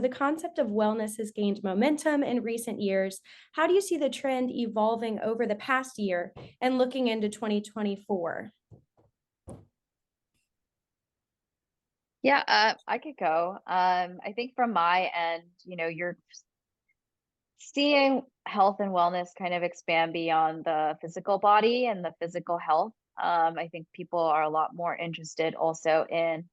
The concept of wellness has gained momentum in recent years. How do you see the trend evolving over the past year and looking into 2024? Yeah, I could go. I think from my end, you're seeing health and wellness kind of expand beyond the physical body and the physical health. I think people are a lot more interested also in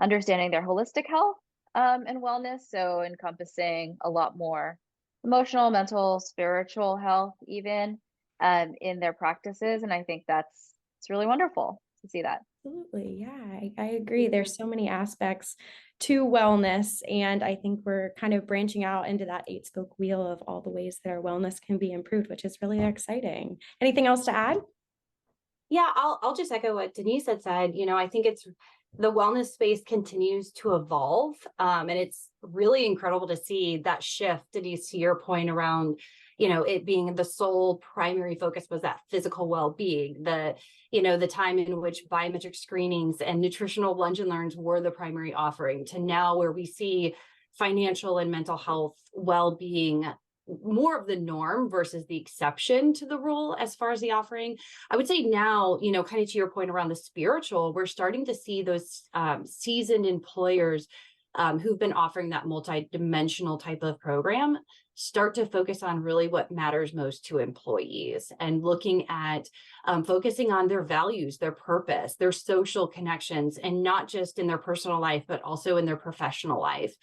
understanding their holistic health and wellness, so encompassing a lot more emotional, mental, spiritual health, even in their practices. And I think it's really wonderful to see that. Absolutely. Yeah, I agree. There's so many aspects to wellness. And I think we're kind of branching out into that eight spoke wheel of all the ways that our wellness can be improved, which is really exciting. Anything else to add? Yeah, I'll just echo what Denise had said. I think it's the wellness space continues to evolve. And it's really incredible to see that shift, Denise, to your point around, it being the sole primary focus was that physical well-being, the time in which biometric screenings and nutritional lunch and learns were the primary offering, to now where we see financial and mental health well-being more of the norm versus the exception to the rule as far as the offering. I would say now, kind of to your point around the spiritual, we're starting to see those seasoned employers who've been offering that multi-dimensional type of program start to focus on really what matters most to employees and looking at focusing on their values, their purpose, their social connections, and not just in their personal life, but also in their professional life.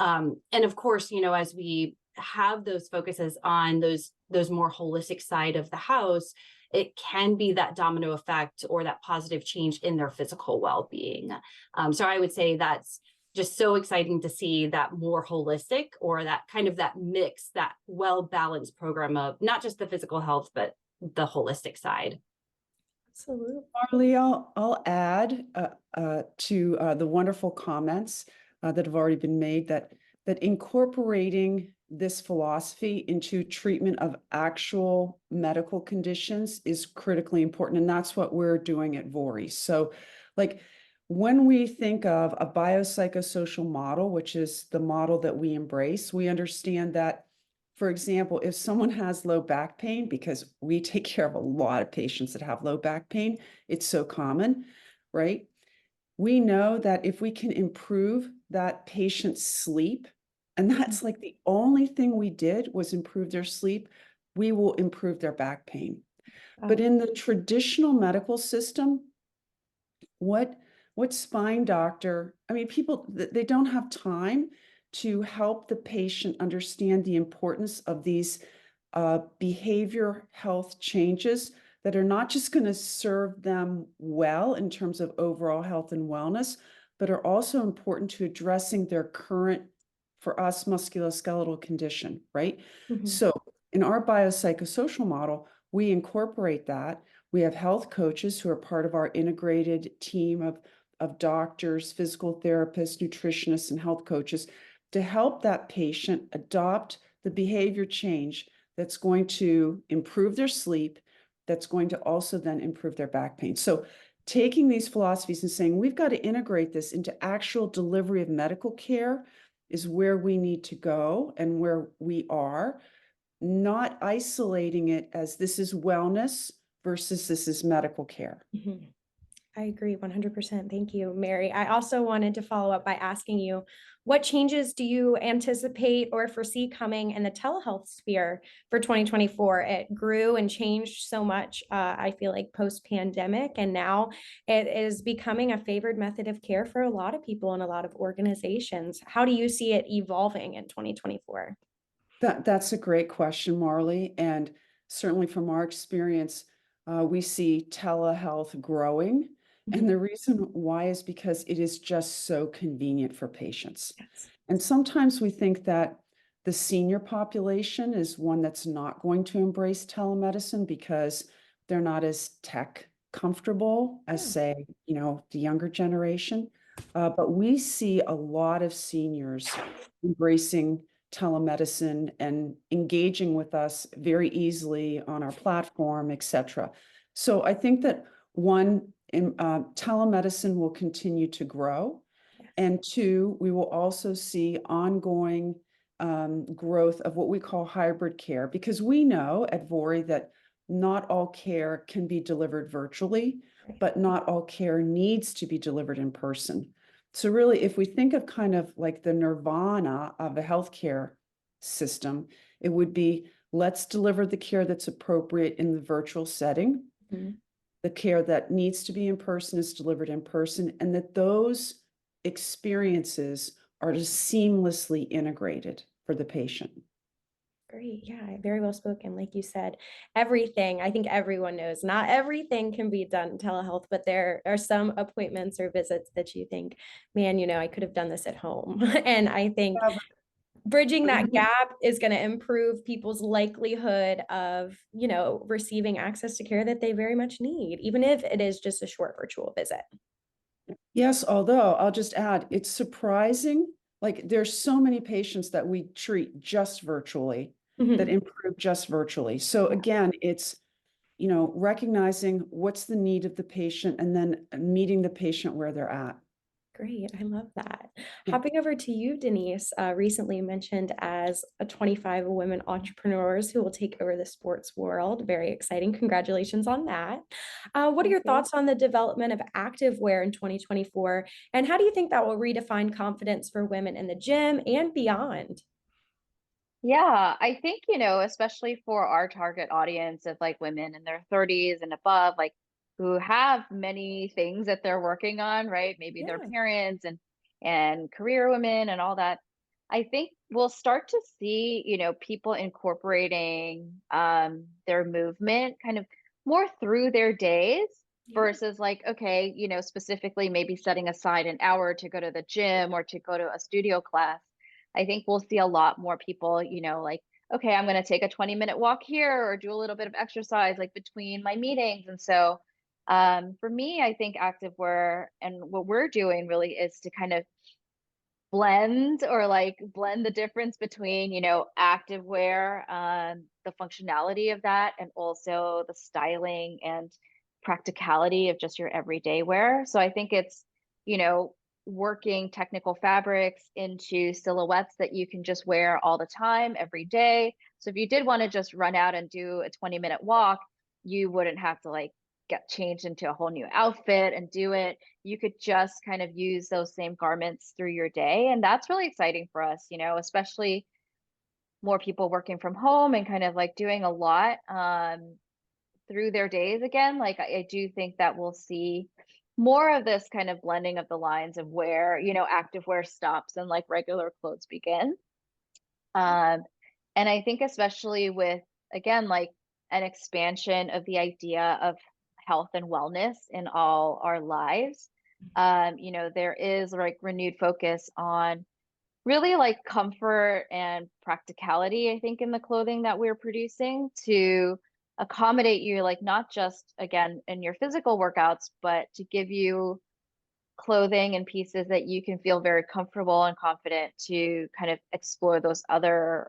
And of course, as we have those focuses on those more holistic side of the house, it can be that domino effect or that positive change in their physical well-being. So I would say that's just so exciting to see that more holistic or that kind of that mix, that well-balanced program of not just the physical health, but the holistic side. Absolutely. Marley, I'll add to the wonderful comments that have already been made that incorporating this philosophy into treatment of actual medical conditions is critically important. And that's what we're doing at Vori. So like when we think of a biopsychosocial model, which is the model that we embrace, we understand that, for example, if someone has low back pain, because we take care of a lot of patients that have low back pain, it's so common, right? We know that if we can improve that patient's sleep, and that's like the only thing we did was improve their sleep, we will improve their back pain. But in the traditional medical system, what spine doctor, I mean, people, they don't have time to help the patient understand the importance of these behavior health changes that are not just going to serve them well in terms of overall health and wellness, but are also important to addressing their current, for us, musculoskeletal condition, right? Mm-hmm. So in our biopsychosocial model, we incorporate that. We have health coaches who are part of our integrated team of doctors, physical therapists, nutritionists, and health coaches to help that patient adopt the behavior change that's going to improve their sleep, that's going to also then improve their back pain. So taking these philosophies and saying, we've got to integrate this into actual delivery of medical care is where we need to go and where we are, not isolating it as this is wellness versus this is medical care. Mm-hmm. I agree 100%. Thank you, Mary. I also wanted to follow up by asking you, what changes do you anticipate or foresee coming in the telehealth sphere for 2024? It grew and changed so much, I feel like post-pandemic, and now it is becoming a favored method of care for a lot of people and a lot of organizations. How do you see it evolving in 2024? That's a great question, Marley. And certainly from our experience, we see telehealth growing. And the reason why is because it is just so convenient for patients. Yes. And sometimes we think that the senior population is one that's not going to embrace telemedicine because they're not as tech comfortable as, say, the younger generation. But we see a lot of seniors embracing telemedicine and engaging with us very easily on our platform, et cetera. So I think that telemedicine will continue to grow. And two, we will also see ongoing growth of what we call hybrid care, because we know at Vori that not all care can be delivered virtually, but not all care needs to be delivered in person. So really, if we think of kind of like the nirvana of a healthcare system, it would be, let's deliver the care that's appropriate in the virtual setting. Mhm. The care that needs to be in person is delivered in person, and that those experiences are just seamlessly integrated for the patient. Great. Yeah, very well spoken. Like you said, everything, I think everyone knows, not everything can be done in telehealth, but there are some appointments or visits that you think, man, I could have done this at home. And I think Yeah, bridging but that gap is going to improve people's likelihood of, receiving access to care that they very much need, even if it is just a short virtual visit. yes, although I'll just add, it's surprising, like there's so many patients that we treat just virtually, that Mhm. improve just virtually. So again, it's, recognizing what's the need of the patient and then meeting the patient where they're at. Great. I love that. Yeah. Hopping over to you, Denise, recently mentioned as a 25 women entrepreneurs who will take over the sports world. Very exciting. Congratulations on that. What are Thank your you. thoughts on the development of activewear in 2024? And how do you think that will redefine confidence for women in the gym and beyond? Yeah, I think, especially for our target audience of like women in their 30s and above, like who have many things that they're working on, right? Maybe their Yeah. parents and career women and all that. I think we'll start to see, people incorporating their movement kind of more through their days Yeah. versus like, okay, specifically maybe setting aside an hour to go to the gym or to go to a studio class. I think we'll see a lot more people, like, okay, I'm going to take a 20-minute walk here or do a little bit of exercise like between my meetings. And so for me, I think activewear and what we're doing really is to kind of blend the difference between, activewear, the functionality of that, and also the styling and practicality of just your everyday wear. So I think it's, you know, working technical fabrics into silhouettes that you can just wear all the time, every day. So if you did want to just run out and do a 20-minute walk, you wouldn't have to like get changed into a whole new outfit and do it. You could just kind of use those same garments through your day. And that's really exciting for us, especially more people working from home and kind of like doing a lot through their days again. Like I do think that we'll see more of this kind of blending of the lines of where, activewear stops and like regular clothes begin. Um, and I think especially with, again, like an expansion of the idea of health and wellness in all our lives, there is like renewed focus on really like comfort and practicality, I think, in the clothing that we're producing to accommodate you, like not just again in your physical workouts, but to give you clothing and pieces that you can feel very comfortable and confident to kind of explore those other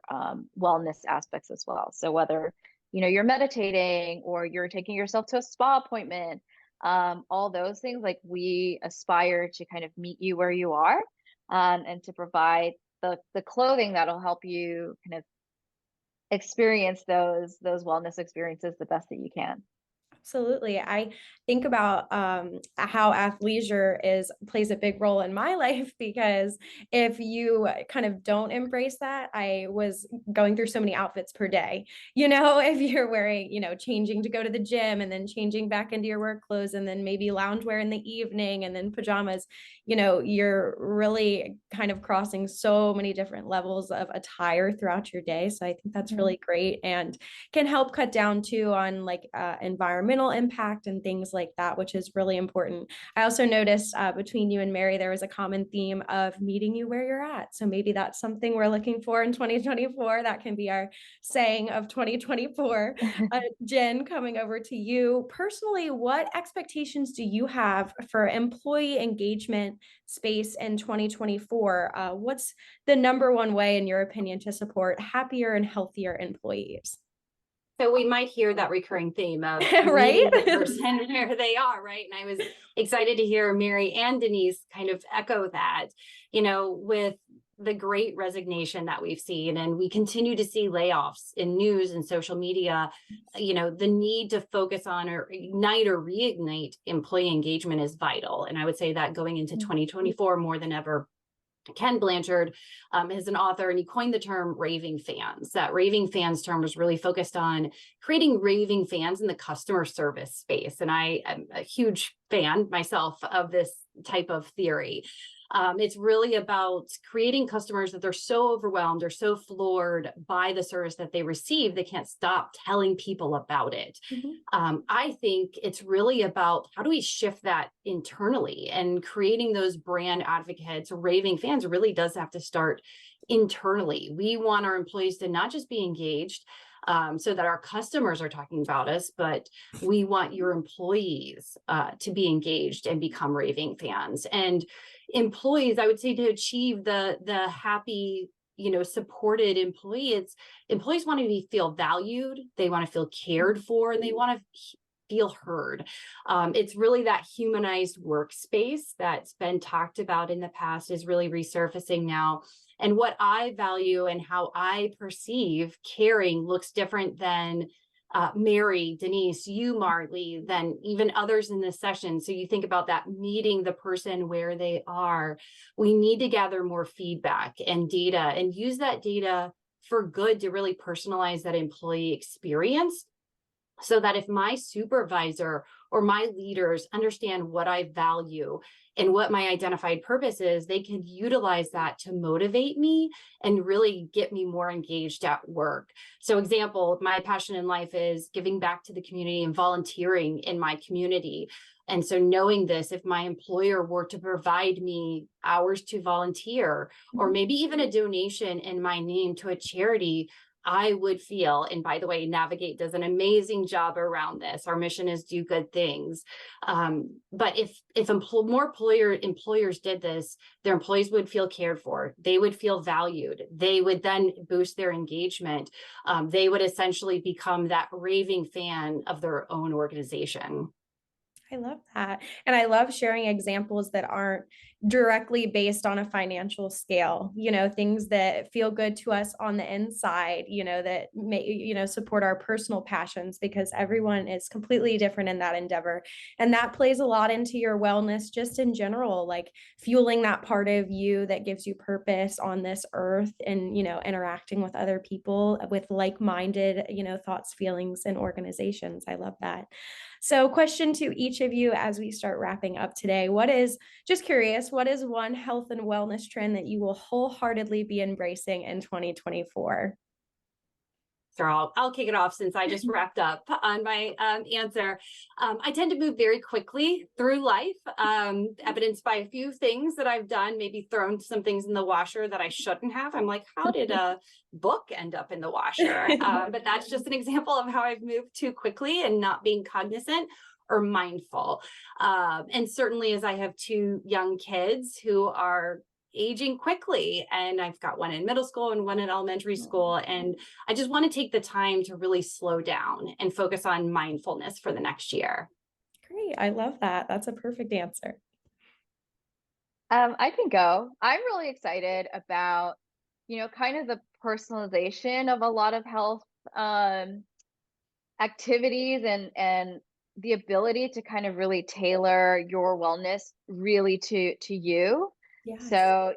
wellness aspects as well. So whether you're meditating or you're taking yourself to a spa appointment, all those things, like we aspire to kind of meet you where you are, and to provide the clothing that'll help you kind of experience those wellness experiences the best that you can. Absolutely. I think about how athleisure plays a big role in my life because if you kind of don't embrace that, I was going through so many outfits per day. If you're wearing, changing to go to the gym and then changing back into your work clothes and then maybe loungewear in the evening and then pajamas, you're really kind of crossing so many different levels of attire throughout your day. So I think that's really great and can help cut down too on like environmental impact and things like that, which is really important. I also noticed between you and Mary, there was a common theme of meeting you where you're at. So maybe that's something we're looking for in 2024. That can be our saying of 2024. Jen, coming over to you personally, what expectations do you have for employee engagement space in 2024? What's the number one way, in your opinion, to support happier and healthier employees? So we might hear that recurring theme of Right? meeting the person where they are, right? And I was excited to hear Mary and Denise kind of echo that, with the great resignation that we've seen, and we continue to see layoffs in news and social media, the need to focus on or ignite or reignite employee engagement is vital. And I would say that going into 2024 more than ever. Ken Blanchard is an author, and he coined the term raving fans. That raving fans term was really focused on creating raving fans in the customer service space. And I am a huge fan myself of this type of theory. It's really about creating customers that they're so overwhelmed or so floored by the service that they receive, they can't stop telling people about it. I think it's really about how do we shift that internally, and creating those brand advocates, raving fans really does have to start internally. We want our employees to not just be engaged, so that our customers are talking about us, but we want your employees to be engaged and become raving fans. And employees, I would say, to achieve the happy, supported employees want to feel valued, they want to feel cared for, and they want to feel heard. It's really that humanized workspace that's been talked about in the past is really resurfacing now. And what I value and how I perceive caring looks different than Mary, Denise, you, Marley, than even others in this session. So you think about that, meeting the person where they are. We need to gather more feedback and data and use that data for good to really personalize that employee experience, so that if my supervisor or my leaders understand what I value and what my identified purpose is, they can utilize that to motivate me and really get me more engaged at work. So example, my passion in life is giving back to the community and volunteering in my community. And so knowing this, if my employer were to provide me hours to volunteer, or maybe even a donation in my name to a charity, I would feel, and by the way, Navigate does an amazing job around this. Our mission is do good things. But if more employers did this, their employees would feel cared for. They would feel valued. They would then boost their engagement. They would essentially become that raving fan of their own organization. I love that. And I love sharing examples that aren't directly based on a financial scale, things that feel good to us on the inside, that may, support our personal passions, because everyone is completely different in that endeavor. And that plays a lot into your wellness, just in general, like fueling that part of you that gives you purpose on this earth, and, interacting with other people with like-minded, thoughts, feelings, and organizations. I love that. So question to each of you as we start wrapping up today, just curious, what is one health and wellness trend that you will wholeheartedly be embracing in 2024? So I'll kick it off, since I just wrapped up on my answer. I tend to move very quickly through life, evidenced by a few things that I've done, maybe thrown some things in the washer that I shouldn't have. I'm like, how did a book end up in the washer? But that's just an example of how I've moved too quickly and not being cognizant or mindful. And certainly, as I have two young kids who are aging quickly, and I've got one in middle school and one in elementary school, and I just want to take the time to really slow down and focus on mindfulness for the next year. Great. I love that. That's a perfect answer. I can go. I'm really excited about, kind of the personalization of a lot of health activities, and the ability to kind of really tailor your wellness really to you. Yes. So,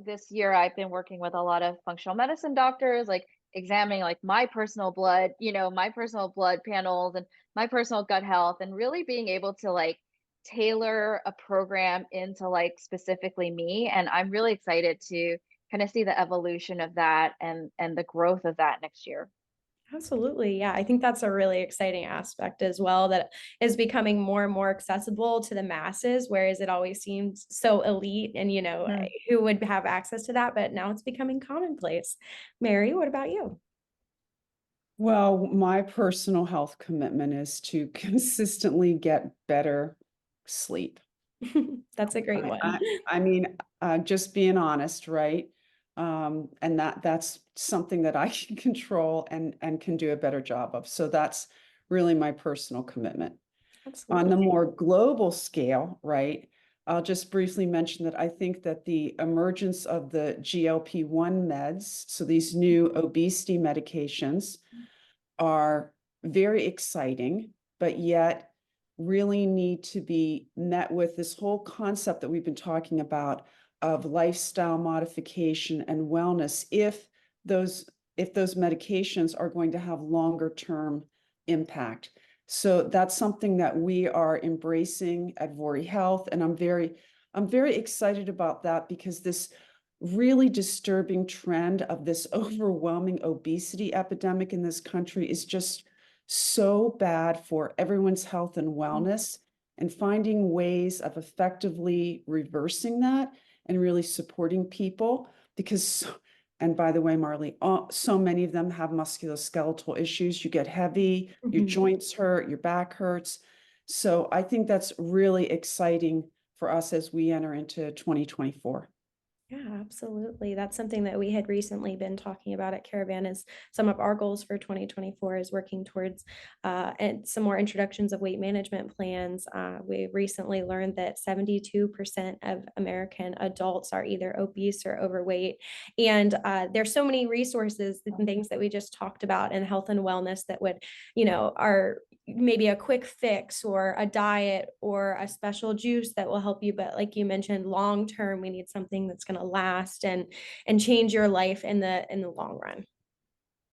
this year I've been working with a lot of functional medicine doctors, like examining like my personal blood, my personal blood panels and my personal gut health, and really being able to like tailor a program into like specifically me. And I'm really excited to kind of see the evolution of that and the growth of that next year. Absolutely. Yeah. I think that's a really exciting aspect as well, that is becoming more and more accessible to the masses, whereas it always seems so elite and, who would have access to that, but now it's becoming commonplace. Mary, what about you? Well, my personal health commitment is to consistently get better sleep. That's a great one. I mean, just being honest, right? And that's something that I can control and can do a better job of. So that's really my personal commitment. On the Absolutely. more global scale, right? I'll just briefly mention that I think that the emergence of the GLP-1 meds, so these new obesity medications, are very exciting, but yet really need to be met with this whole concept that we've been talking about of lifestyle modification and wellness those if those medications are going to have longer term impact. So that's something that we are embracing at Vori Health, and I'm very excited about that because this really disturbing trend of this overwhelming obesity epidemic in this country is just so bad for everyone's health and wellness, and finding ways of effectively reversing that and really supporting people because, and by the way, Marley, so many of them have musculoskeletal issues. You get heavy, your Mhm. joints hurt, your back hurts. So I think that's really exciting for us as we enter into 2024. Yeah, absolutely. That's something that we had recently been talking about at Caravan is some of our goals for 2024 is working towards and some more introductions of weight management plans. We recently learned that 72% of American adults are either obese or overweight. And there's so many resources and things that we just talked about in health and wellness that would, are maybe a quick fix or a diet or a special juice that will help you, but like you mentioned, long term we need something that's going to last and change your life in the long run.